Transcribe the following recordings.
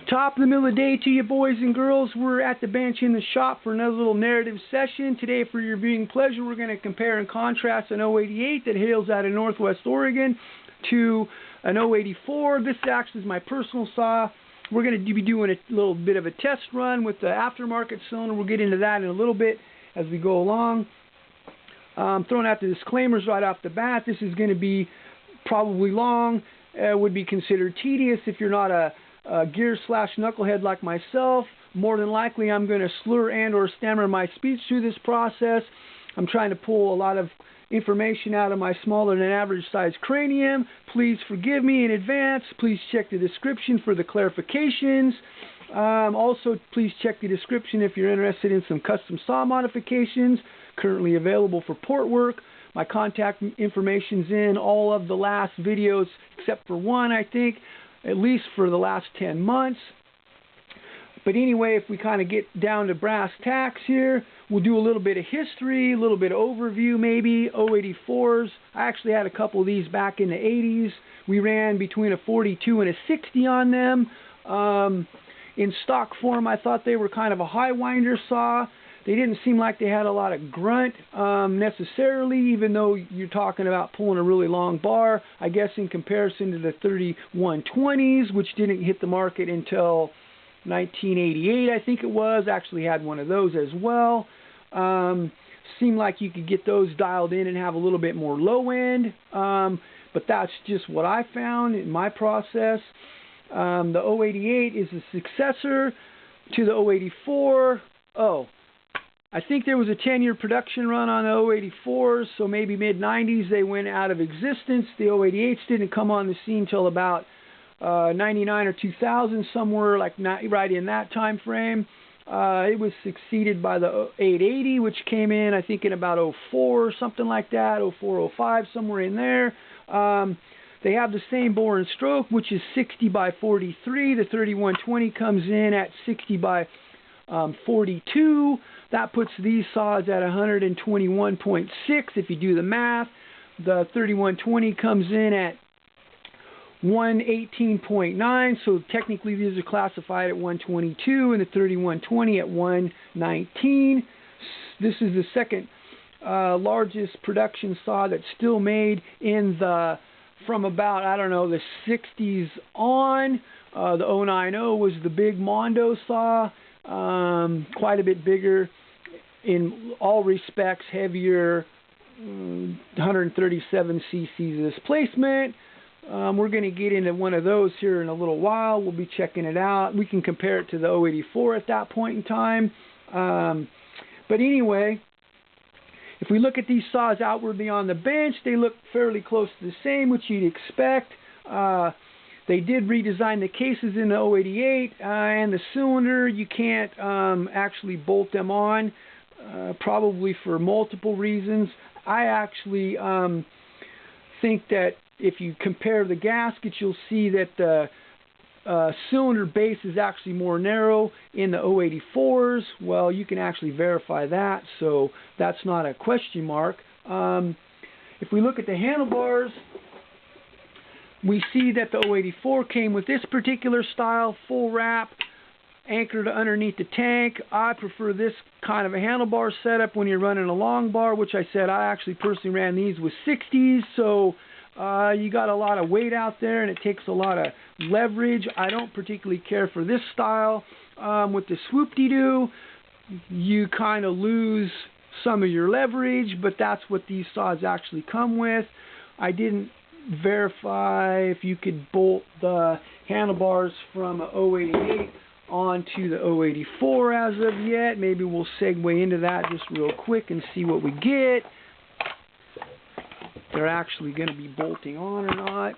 Top of the middle of the day to you boys and girls. We're at the bench in the shop for another little narrative session. Today, for your viewing pleasure, we're going to compare and contrast an 088 that hails out of Northwest Oregon to an 084. This actually is my personal saw. We're going to be doing a little bit of a test run with the aftermarket cylinder. We'll get into that in a little bit as we go along. Throwing out the disclaimers right off the bat. This is going to be probably long. Would be considered tedious if you're not a gear/knucklehead like myself. More than likely I'm going to slur and or stammer my speech through this process. I'm trying to pull a lot of information out of my smaller than average size cranium. Please forgive me in advance. Please check the description for the clarifications. Also, please check the description if you're interested in some custom saw modifications currently available for port work. My contact information's in all of the last videos except for one, I think, at least for the last 10 months. But anyway, if we kind of get down to brass tacks here, we'll do a little bit of history, a little bit of overview maybe. 084s. I actually had a couple of these back in the 80s. We ran between a 42 and a 60 on them. In stock form, I thought they were kind of a high winder saw. They didn't seem like they had a lot of grunt necessarily, even though you're talking about pulling a really long bar. I guess in comparison to the 3120s, which didn't hit the market until 1988, I think it was. Actually had one of those as well. Seemed like you could get those dialed in and have a little bit more low end, but that's just what I found in my process. The 088 is a successor to the 084. I think there was a 10-year production run on the 084s, so maybe mid-90s they went out of existence. The 088s didn't come on the scene till about 99 or 2000, somewhere like right in that time frame. It was succeeded by the 880, which came in, I think, in about 04 or something like that, 04, 05, somewhere in there. They have the same bore and stroke, which is 60 by 43. The 3120 comes in at 60 by 42. That puts these saws at 121.6 if you do the math. The 3120 comes in at 118.9, so technically these are classified at 122, and the 3120 at 119. This is the second largest production saw that's still made in the from about, I don't know, the 60s on. The 090 was the big Mondo saw, quite a bit bigger in all respects, heavier, 137 cc's displacement. We're going to get into one of those here in a little while. We'll be checking it out. We can compare it to the 084 at that point in time. But anyway, if we look at these saws outwardly on the bench, they look fairly close to the same, which you'd expect. They did redesign the cases in the 088 and the cylinder. You can't actually bolt them on, probably for multiple reasons. I actually think that if you compare the gaskets, you'll see that the cylinder base is actually more narrow in the 084s. Well, you can actually verify that, so that's not a question mark. If we look at the handlebars, we see that the 084 came with this particular style, full wrap, anchored underneath the tank. I prefer this kind of a handlebar setup when you're running a long bar, which I said I actually personally ran these with 60s, so you got a lot of weight out there and it takes a lot of leverage. I don't particularly care for this style. With the swoop-de-doo, you kind of lose some of your leverage, but that's what these saws actually come with. I didn't verify if you could bolt the handlebars from a 088 onto the 084 as of yet. Maybe we'll segue into that just real quick and see what we get. They're actually going to be bolting on or not.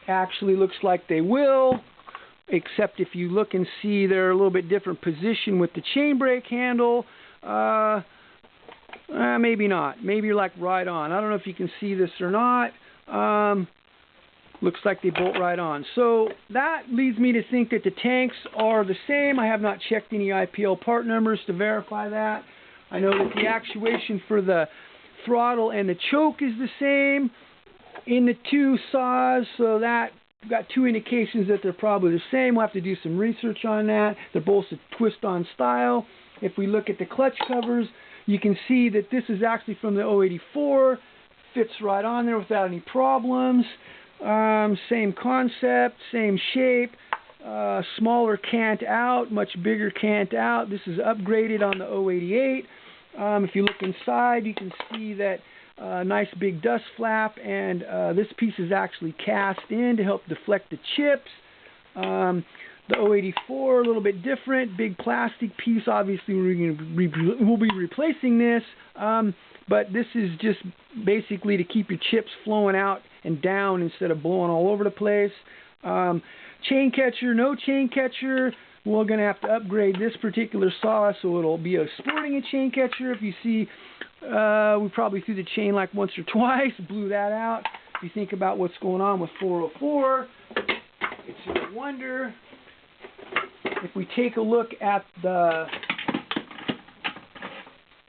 Actually looks like they will, except if you look and see they're a little bit different position with the chain brake handle. Maybe not. Maybe you're like right on. I don't know if you can see this or not. Looks like they bolt right on. So that leads me to think that the tanks are the same. I have not checked any IPL part numbers to verify that. I know that the actuation for the throttle and the choke is the same. in the two saws, so that got two indications that they're probably the same. We'll have to do some research on that. They're both a twist-on style. If we look at the clutch covers, you can see that this is actually from the 084. Fits right on there without any problems. Same concept, same shape. Smaller cant out, much bigger cant out. This is upgraded on the 088. If you look inside, you can see that nice big dust flap, and this piece is actually cast in to help deflect the chips. The 084, a little bit different, big plastic piece. Obviously, we'll be replacing this, but this is just basically to keep your chips flowing out and down instead of blowing all over the place. Chain catcher, no chain catcher. We're going to have to upgrade this particular saw, so it'll be a sporting a chain catcher. If you see, we probably threw the chain like once or twice, blew that out. If you think about what's going on with 404, it's no wonder. If we take a look at the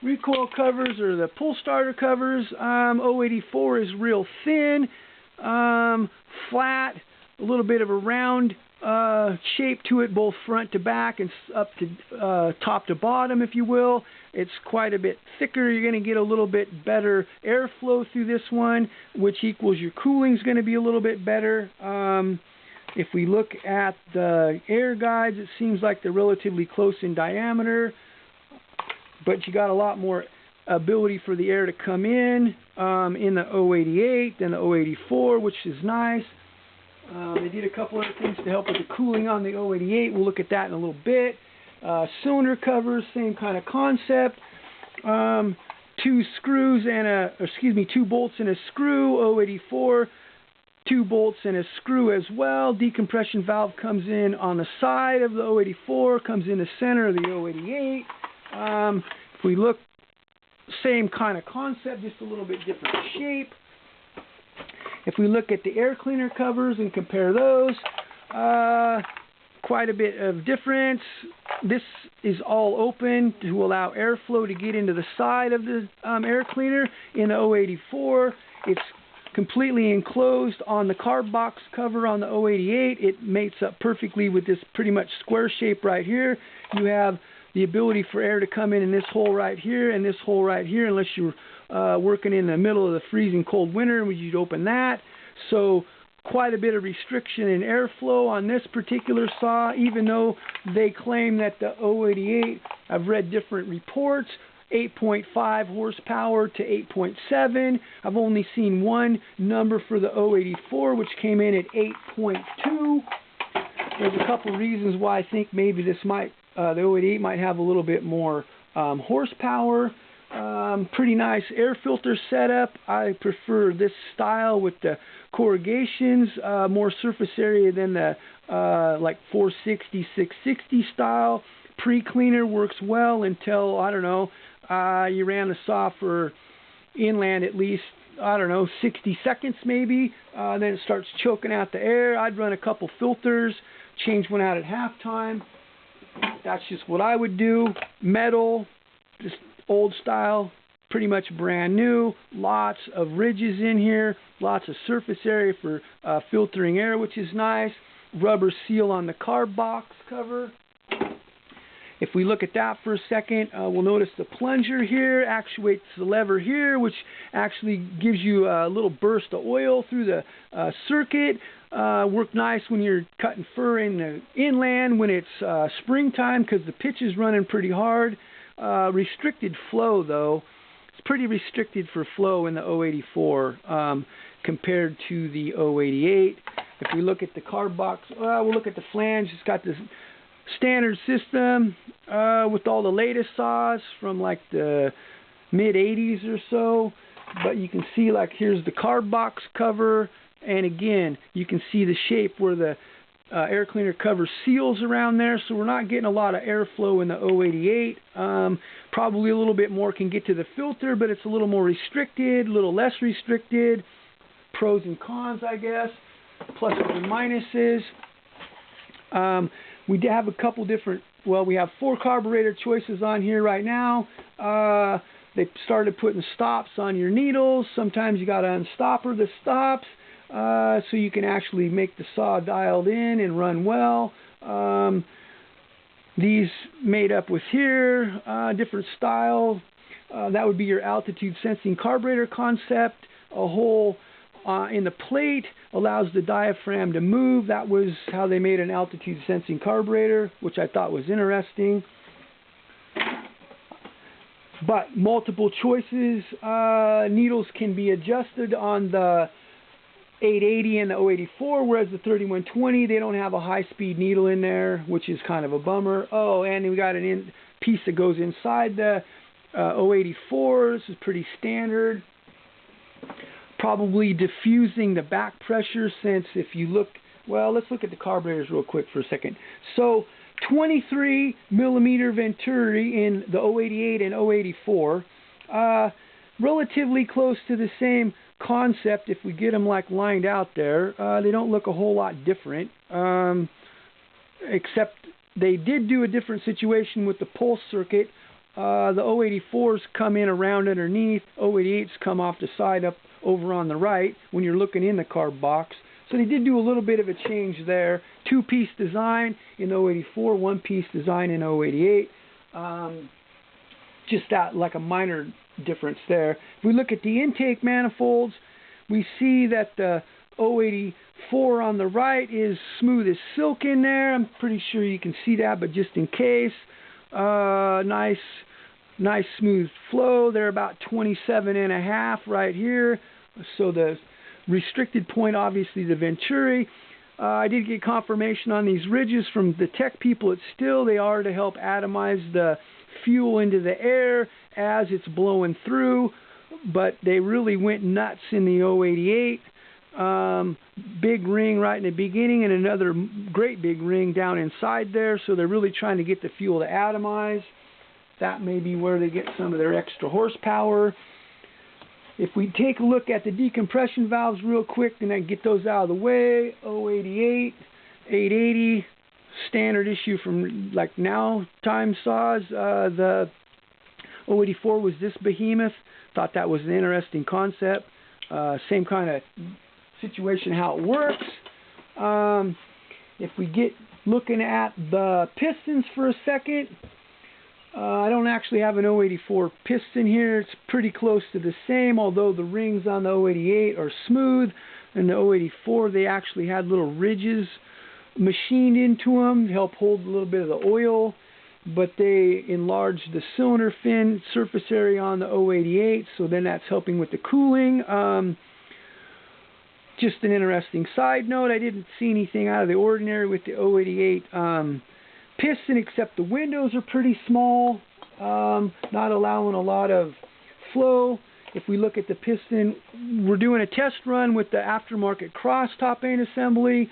recoil covers or the pull starter covers, 084 is real thin, flat, a little bit of a round shape to it, both front to back and up to top to bottom, if you will. It's quite a bit thicker. You're going to get a little bit better airflow through this one, which equals your cooling is going to be a little bit better. If we look at the air guides, it seems like they're relatively close in diameter, but you got a lot more ability for the air to come in the 088 than the 084, which is nice. They did a couple other things to help with the cooling on the 088. We'll look at that in a little bit. Cylinder covers, same kind of concept. Two bolts and a screw. 084, 2 bolts and a screw as well. Decompression valve comes in on the side of the 084, comes in the center of the 088. If we look, same kind of concept, just a little bit different shape. If we look at the air cleaner covers and compare those, quite a bit of difference. This is all open to allow airflow to get into the side of the air cleaner. In the 084, it's completely enclosed on the carb box cover on the 088. It mates up perfectly with this pretty much square shape right here. You have the ability for air to come in this hole right here and this hole right here, unless you're working in the middle of the freezing cold winter, and you'd open that. So quite a bit of restriction in airflow on this particular saw, even though they claim that the 088, I've read different reports, 8.5 horsepower to 8.7. I've only seen one number for the 084, which came in at 8.2. There's a couple reasons why I think maybe this might, the 088 might have a little bit more horsepower. Pretty nice air filter setup. I prefer this style with the corrugations, more surface area than the like 460, 660 style. Pre-cleaner works well until, I don't know, you ran the saw for inland at least, I don't know, 60 seconds maybe. Then it starts choking out the air. I'd run a couple filters, change one out at halftime. That's just what I would do. Metal, just old style, pretty much brand new. Lots of ridges in here, lots of surface area for filtering air, which is nice. Rubber seal on the carb box cover. If we look at that for a second, we'll notice the plunger here actuates the lever here, which actually gives you a little burst of oil through the circuit. Work nice when you're cutting fur in the inland when it's springtime, because the pitch is running pretty hard. Restricted flow, though. It's pretty restricted for flow in the 084 compared to the 088. If we look at the carb box, we'll look at the flange. It's got this standard system with all the latest saws from like the mid 80s or so. But you can see, like, here's the carb box cover, and again you can see the shape where the air cleaner cover seals around there, so we're not getting a lot of airflow in the 088. Probably a little bit more can get to the filter, but it's a little more restricted, a little less restricted. Pros and cons, I guess, pluses and minuses. We have a couple different, well, we have 4 carburetor choices on here right now. They started putting stops on your needles. Sometimes you got to unstopper the stops so you can actually make the saw dialed in and run well. These made up with here, different style. That would be your altitude sensing carburetor concept. A hole in the plate allows the diaphragm to move. That was how they made an altitude sensing carburetor, which I thought was interesting. But multiple choices. Needles can be adjusted on the 880 and the 084, whereas the 3120, they don't have a high-speed needle in there, which is kind of a bummer. Oh, and we got a piece that goes inside the 084. This is pretty standard. Probably diffusing the back pressure, since if you look, well, let's look at the carburetors real quick for a second. So 23 millimeter venturi in the 088 and 084, relatively close to the same concept if we get them like lined out there. They don't look a whole lot different, except they did do a different situation with the pulse circuit. The 084s come in around underneath, 088s come off the side up over on the right when you're looking in the carb box. So they did do a little bit of a change there. Two-piece design in 084, one-piece design in 088. Just that, like a minor difference there. If we look at the intake manifolds, we see that the 084 on the right is smooth as silk in there. I'm pretty sure you can see that, but just in case, nice smooth flow. They're about 27.5 right here. So the restricted point, obviously the venturi. I did get confirmation on these ridges from the tech people at Stihl. They are to help atomize the fuel into the air as it's blowing through, but they really went nuts in the 088. Big ring right in the beginning and another great big ring down inside there, so they're really trying to get the fuel to atomize. That may be where they get some of their extra horsepower. If we take a look at the decompression valves real quick and then get those out of the way, 088, 880, standard issue from like now time saws. The 084 was this behemoth. Thought that was an interesting concept. Same kind of situation how it works. If we get looking at the pistons for a second, I don't actually have an 084 piston here. It's pretty close to the same, although the rings on the 088 are smooth. And the 084, they actually had little ridges machined into them to help hold a little bit of the oil. But they enlarged the cylinder fin surface area on the 088, so then that's helping with the cooling. Just an interesting side note, I didn't see anything out of the ordinary with the 088 piston, except the windows are pretty small, not allowing a lot of flow. If we look at the piston, we're doing a test run with the aftermarket cross top end assembly.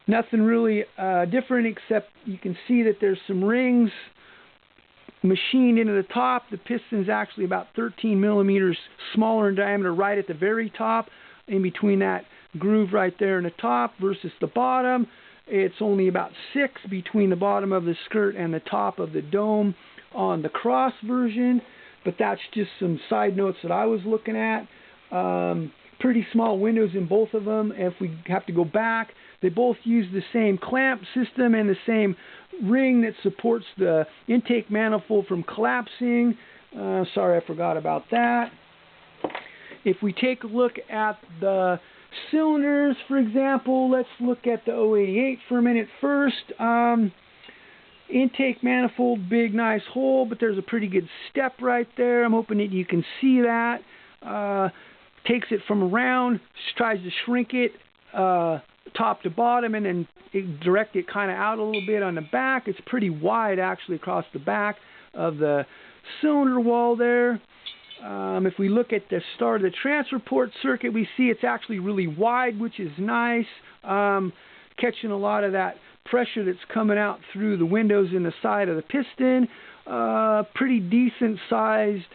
Nothing really different, except you can see that there's some rings machined into the top. The piston's actually about 13 millimeters smaller in diameter right at the very top, in between that groove right there in the top versus the bottom. It's only about 6 between the bottom of the skirt and the top of the dome on the cross version. But that's just some side notes that I was looking at. Pretty small windows in both of them. If we have to go back, they both use the same clamp system and the same ring that supports the intake manifold from collapsing. Sorry, I forgot about that. If we take a look at the cylinders, for example, let's look at the 088 for a minute first. Intake manifold, big nice hole, but there's a pretty good step right there. I'm hoping that you can see that. Takes it from around, tries to shrink it top to bottom, and then direct it kind of out a little bit on the back. It's pretty wide actually across the back of the cylinder wall there. If we look at the start of the transfer port circuit, we see it's actually really wide, which is nice, catching a lot of that pressure that's coming out through the windows in the side of the piston. Pretty decent sized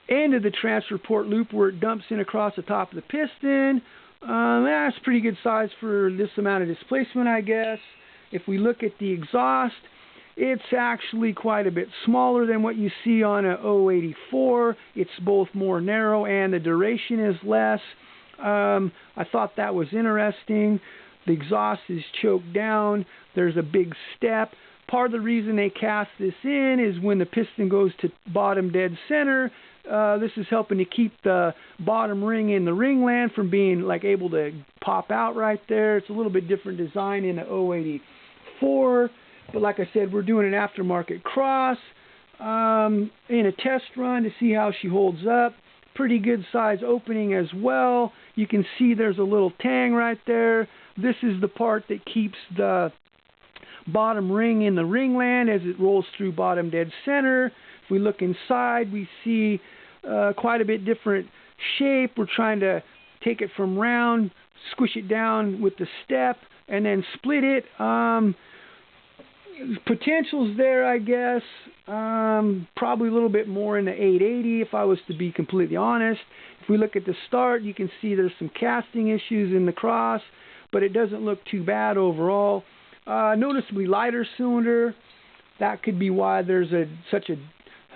end of the transfer port loop where it dumps in across the top of the piston. That's pretty good size for this amount of displacement, I guess. If we look at the exhaust, It's actually quite a bit smaller than what you see on a 084. It's both more narrow and the duration is less. I thought that was interesting. The exhaust is choked down. There's a big step. Part of the reason they cast this in is when the piston goes to bottom dead center, this is helping to keep the bottom ring in the ringland from being like able to pop out right there. It's a little bit different design in the 084, but like I said, we're doing an aftermarket cross in a test run to see how she holds up. Pretty good size opening as well. You can see there's a little tang right there. This is the part that keeps the bottom ring in the ringland as it rolls through bottom dead center. If we look inside, we see quite a bit different shape. We're trying to take it from round, squish it down with the step, and then split it. Potential's there, I guess. Probably a little bit more in the 880 if I was to be completely honest. If we look at the start, you can see there's some casting issues in the cross, but it doesn't look too bad overall. Noticeably lighter cylinder. That could be why there's at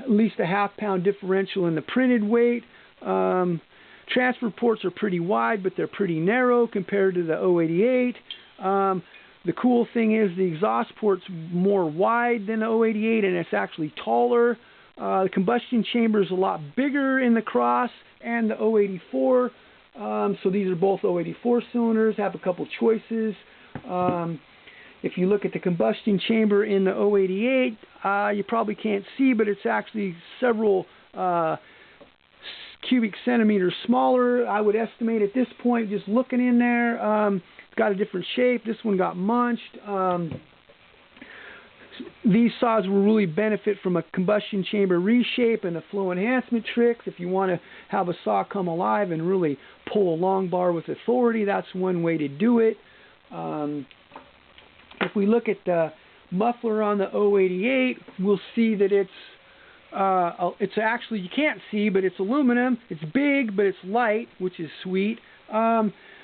least a half-pound differential in the printed weight. Transfer ports are pretty wide, but they're pretty narrow compared to the 088. The cool thing is the exhaust port's more wide than the 088, and it's actually taller. The combustion chamber is a lot bigger in the cross and the 084. So these are both 084 cylinders, have a couple choices. If you look at the combustion chamber in the 088, you probably can't see, but it's actually several cubic centimeters smaller. I would estimate at this point, just looking in there, it's got a different shape. This one got munched. These saws will really benefit from a combustion chamber reshape and the flow enhancement tricks. If you want to have a saw come alive and really pull a long bar with authority, that's one way to do it. If we look at the muffler on the 088, we'll see that it's actually, you can't see, but it's aluminum. It's big, but it's light, which is sweet.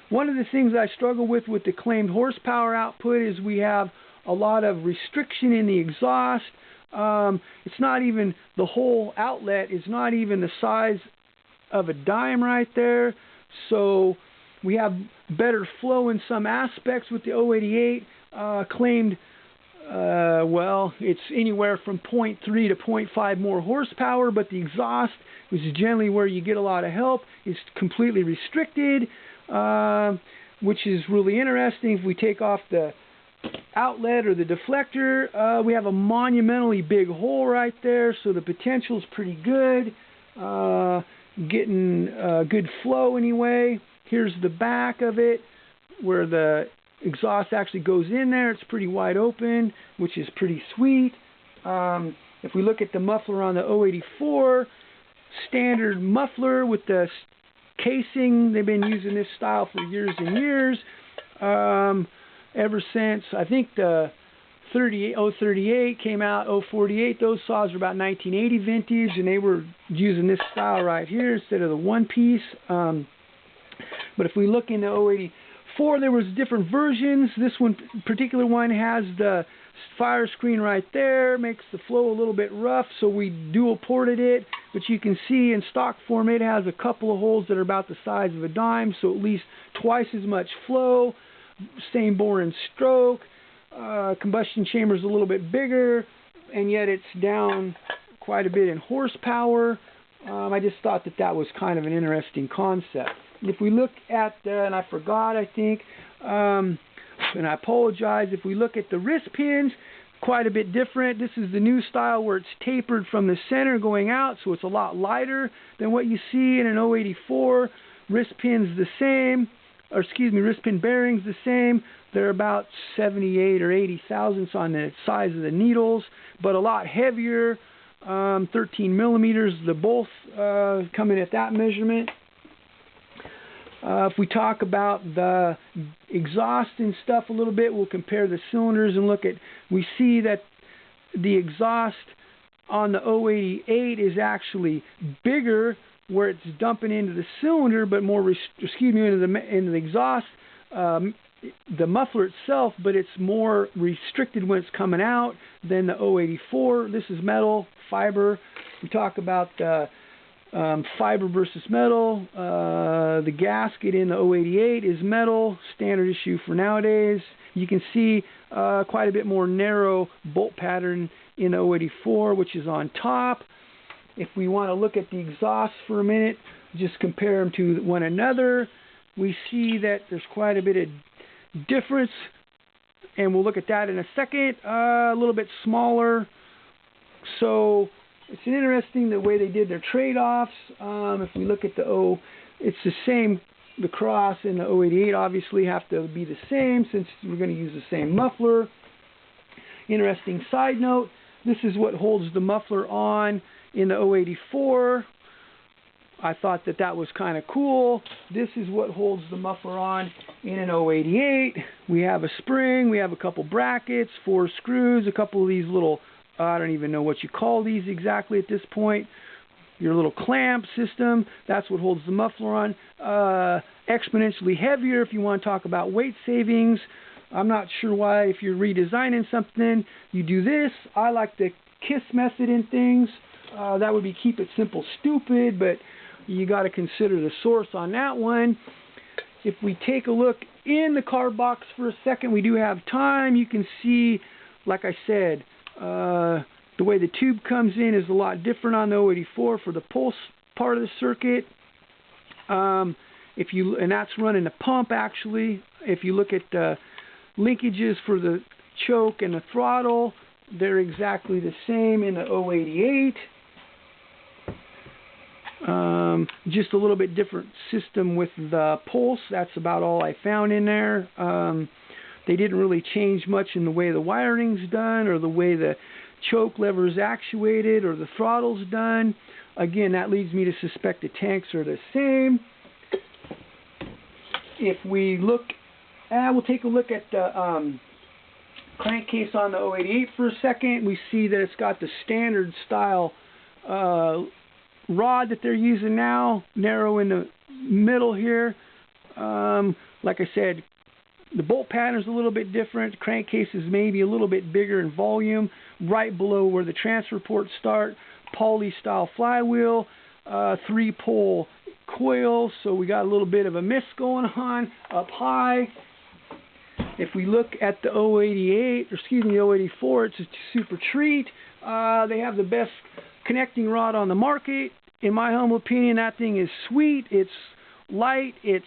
One of the things I struggle with the claimed horsepower output is we have a lot of restriction in the exhaust. It's not even, the whole outlet is not even the size of a dime right there. So we have better flow in some aspects with the 088. Claimed, well, it's anywhere from 0.3 to 0.5 more horsepower, but the exhaust, which is generally where you get a lot of help, is completely restricted, which is really interesting. If we take off the outlet or the deflector, we have a monumentally big hole right there, so the potential is pretty good. Getting good flow anyway. Here's the back of it, where the exhaust actually goes in there. It's pretty wide open, which is pretty sweet. If we look at the muffler on the 084, standard muffler with the casing, they've been using this style for years and years. Ever since, I think the 038 came out, 048, those saws are about 1980 vintage, and they were using this style right here instead of the one piece. But if we look into 084, there was different versions. This particular one has the fire screen right there, makes the flow a little bit rough, so we dual ported it. But you can see in stock form it has a couple of holes that are about the size of a dime, so at least twice as much flow. Same bore and stroke. Combustion chamber is a little bit bigger, and yet it's down quite a bit in horsepower. I just thought that was kind of an interesting concept. If we look at, and I forgot, I think, and I apologize, if we look at the wrist pins, quite a bit different. This is the new style where it's tapered from the center going out, so it's a lot lighter than what you see in an 084. Wrist pins the same, or excuse me, wrist pin bearings the same. They're about 78 or 80 thousandths on the size of the needles, but a lot heavier, 13 millimeters. They're both coming at that measurement. If we talk about the exhaust and stuff a little bit, we'll compare the cylinders and look at, we see that the exhaust on the 088 is actually bigger where it's dumping into the cylinder, but more, into the exhaust the muffler itself, but it's more restricted when it's coming out than the 084. This is metal, fiber. We talk about fiber versus metal. The gasket in the 088 is metal, standard issue for nowadays. You can see quite a bit more narrow bolt pattern in the 084, which is on top. If we want to look at the exhausts for a minute, just compare them to one another, we see that there's quite a bit of difference, and we'll look at that in a second. A little bit smaller, so it's interesting the way they did their trade-offs. If we look at it's the same. The cross and the 088 obviously have to be the same since we're going to use the same muffler. Interesting side note, this is what holds the muffler on in the 084. I thought that was kind of cool. This is what holds the muffler on in an 088. We have a spring, we have a couple brackets, 4 screws, a couple of these little, I don't even know what you call these exactly at this point, your little clamp system. That's what holds the muffler on. Exponentially heavier if you want to talk about weight savings. I'm not sure why, if you're redesigning something, you do this. I like the KISS method in things. That would be keep it simple, stupid, but you got to consider the source on that one. If we take a look in the carb box for a second, we do have time. You can see, like I said, the way the tube comes in is a lot different on the 084 for the pulse part of the circuit. And that's running the pump actually. If you look at the linkages for the choke and the throttle, they're exactly the same in the 088. Just a little bit different system with the pulse. That's about all I found in there. They didn't really change much in the way the wiring's done or the way the choke lever is actuated or the throttle's done. Again, that leads me to suspect the tanks are the same. If we look, we'll take a look at the crankcase on the 088 for a second. We see that it's got the standard style rod that they're using now, narrow in the middle here. Like I said, the bolt pattern is a little bit different. The crankcase is maybe a little bit bigger in volume, right below where the transfer ports start. Poly style flywheel, 3-pole coil, so we got a little bit of a mist going on up high. If we look at the 088, or excuse me, the 084, it's a super treat. They have the best connecting rod on the market. In my humble opinion, that thing is sweet. It's light, it's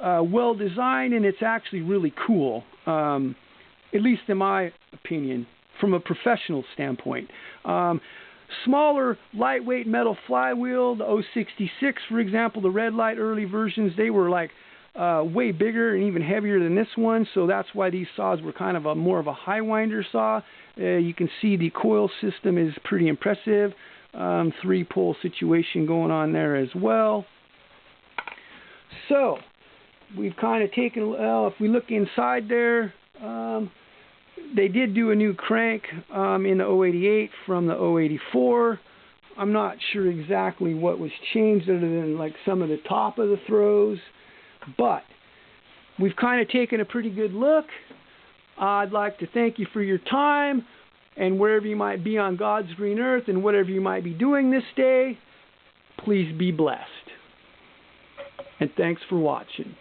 well designed, and it's actually really cool, at least in my opinion, from a professional standpoint. Smaller, lightweight metal flywheel, the 066, for example, the red light early versions, they were like way bigger and even heavier than this one, so that's why these saws were kind of more of a high winder saw. You can see the coil system is pretty impressive. 3-pole situation going on there as well. So we've kind of taken, well, if we look inside there, they did do a new crank in the 088 from the 084. I'm not sure exactly what was changed other than like some of the top of the throws, but we've kind of taken a pretty good look. I'd like to thank you for your time, and wherever you might be on God's green earth and whatever you might be doing this day, please be blessed. And thanks for watching.